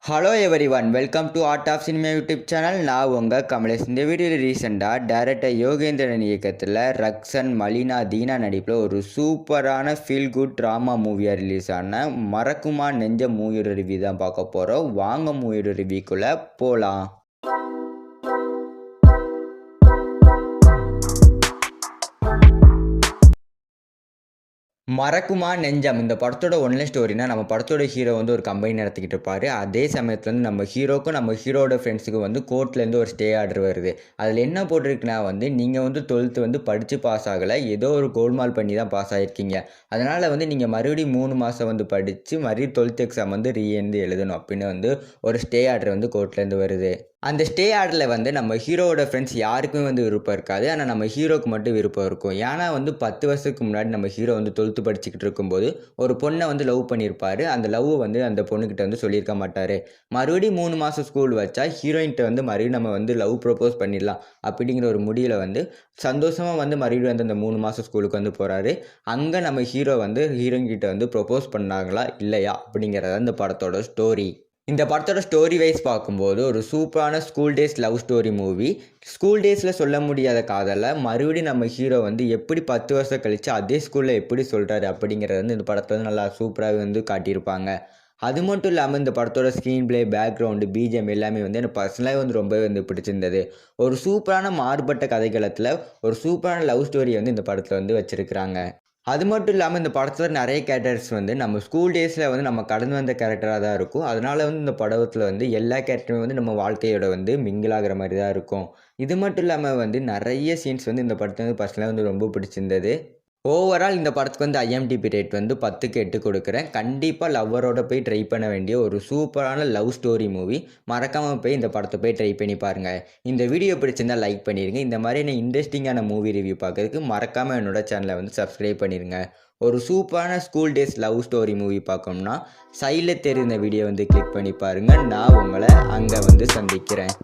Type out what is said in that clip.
Hello everyone, welcome to art of cinema YouTube channel. நான் உங்கள் கமலேஷ். இந்த வீடியோவில் ரீசெண்டாக டைரக்டர் யோகேந்திரன் இயக்கத்தில் ரக்ஷன், மலினா, தீனா நடிப்பில் ஒரு சூப்பரான ஃபீல் குட் ட்ராமா மூவியாக ரிலீஸ் ஆன மறக்குமா நெஞ்ச மூவியோட ரிவ்யூ தான் பார்க்க போகிறோம். வாங்க மூவியோட ரிவ்யூக்குள்ளே போகலாம். மறக்குமா நெஞ்சம் இந்த படத்தோட ஒன்லைன் ஸ்டோரினா, நம்ம படத்தோட ஹீரோ வந்து ஒரு கம்பெனி நடத்திக்கிட்டு இருப்பார். அதே சமயத்தில் வந்து நம்ம ஹீரோக்கும் நம்ம ஹீரோட ஃப்ரெண்ட்ஸுக்கு வந்து கோர்ட்லேருந்து ஒரு ஸ்டே ஆர்டர் வருது. அதில் என்ன போட்டிருக்குன்னா வந்து, நீங்கள் வந்து 12th வந்து படித்து பாஸ் ஆகலை, ஏதோ ஒரு கோல்மால் பண்ணி தான் பாஸ் ஆகிருக்கீங்க. அதனால் வந்து நீங்கள் மறுபடியும் 3 மாதம் வந்து படித்து மறுபடியும் 12th எக்ஸாம் வந்து எழுதணும் அப்படின்னு வந்து ஒரு ஸ்டே ஆர்டர் வந்து கோர்ட்லேருந்து வருது. அந்த ஸ்டே ஆர்டரில் வந்து நம்ம ஹீரோவோட ஃப்ரெண்ட்ஸ் யாருக்குமே வந்து விருப்பம் இருக்காது. ஆனால் நம்ம ஹீரோக்கு மட்டும் விருப்பம் இருக்கும். ஏன்னா வந்து 10 வருஷத்துக்கு முன்னாடி நம்ம ஹீரோ வந்து 12th படிச்சுக்கிட்டு இருக்கும்போது ஒரு பொண்ணை வந்து லவ் பண்ணியிருப்பார். அந்த லவ் வந்து அந்த பொண்ணுக்கிட்ட வந்து சொல்லியிருக்க மாட்டார். மறுபடியும் 3 மாதம் ஸ்கூல் வச்சா ஹீரோயின்கிட்ட வந்து மறுபடியும் நம்ம வந்து லவ் ப்ரப்போஸ் பண்ணிடலாம் அப்படிங்கிற ஒரு முடிவில் வந்து சந்தோஷமாக வந்து மறுபடியும் வந்து அந்த 3 மாதம் ஸ்கூலுக்கு வந்து போகிறாரு. அங்கே நம்ம ஹீரோ வந்து ஹீரோயின் கிட்ட வந்து ப்ரப்போஸ் பண்ணாங்களா இல்லையா அப்படிங்கிறத இந்த படத்தோட ஸ்டோரி. இந்த படத்தோட ஸ்டோரி வைஸ் பார்க்கும்போது ஒரு சூப்பரான school days love story movie. School டேஸில் சொல்ல முடியாத காதலை மறுபடியும் நம்ம ஹீரோ வந்து எப்படி 10 வருஷம் கழித்து அதே ஸ்கூலில் எப்படி சொல்கிறாரு அப்படிங்கிறது வந்து இந்த படத்தில் வந்து நல்லா சூப்பராக வந்து காட்டியிருப்பாங்க. அது மட்டும் இல்லாமல் இந்த படத்தோட ஸ்க்ரீன் பிளே, பேக்ரவுண்டு, பிஜிஎம் எல்லாமே வந்து எனக்கு பர்சனலாக வந்து ரொம்பவே வந்து பிடிச்சிருந்தது. ஒரு சூப்பரான மாறுபட்ட கதைகளத்தில் ஒரு சூப்பரான லவ் ஸ்டோரியை வந்து இந்த படத்தில் வந்து வச்சுருக்கிறாங்க. அது மட்டும் இல்லாமல் இந்த படத்தில் நிறைய கேரக்டர்ஸ் வந்து நம்ம ஸ்கூல் டேஸில் வந்து நம்ம கடந்து வந்த கேரக்டராக தான் இருக்கும். அதனால் வந்து இந்த படத்தில் வந்து எல்லா கேரக்டருமே வந்து நம்ம வாழ்க்கையோட வந்து மிங்கிள் ஆகிற மாதிரி தான் இருக்கும். இது மட்டும் இல்லாமல் வந்து நிறைய சீன்ஸ் வந்து இந்த படத்தை வந்து பர்சனலாக வந்து ரொம்ப பிடிச்சிருந்தது. ஓவரால் இந்த படத்துக்கு வந்து ஐஎம்டிபி ரேட் வந்து 10க்கு 8 கொடுக்குறேன். கண்டிப்பாக லவ்வரோட போய் ட்ரை பண்ண வேண்டிய ஒரு சூப்பரான லவ் ஸ்டோரி மூவி. மறக்காமல் போய் இந்த படத்தை போய் ட்ரை பண்ணி பாருங்கள். இந்த வீடியோ பிடிச்சிருந்தால் லைக் பண்ணிடுங்க. இந்த மாதிரியான இன்ட்ரெஸ்டிங்கான மூவி ரிவ்யூ பார்க்கறதுக்கு மறக்காமல் என்னோட சேனலை வந்து சப்ஸ்கிரைப் பண்ணிடுங்க. ஒரு சூப்பரான school days love story movie பார்க்கணும்னா சைடில் தெரிந்த வீடியோ வந்து கிளிக் பண்ணி பாருங்கள். நான் உங்களை அங்கே வந்து சந்திக்கிறேன்.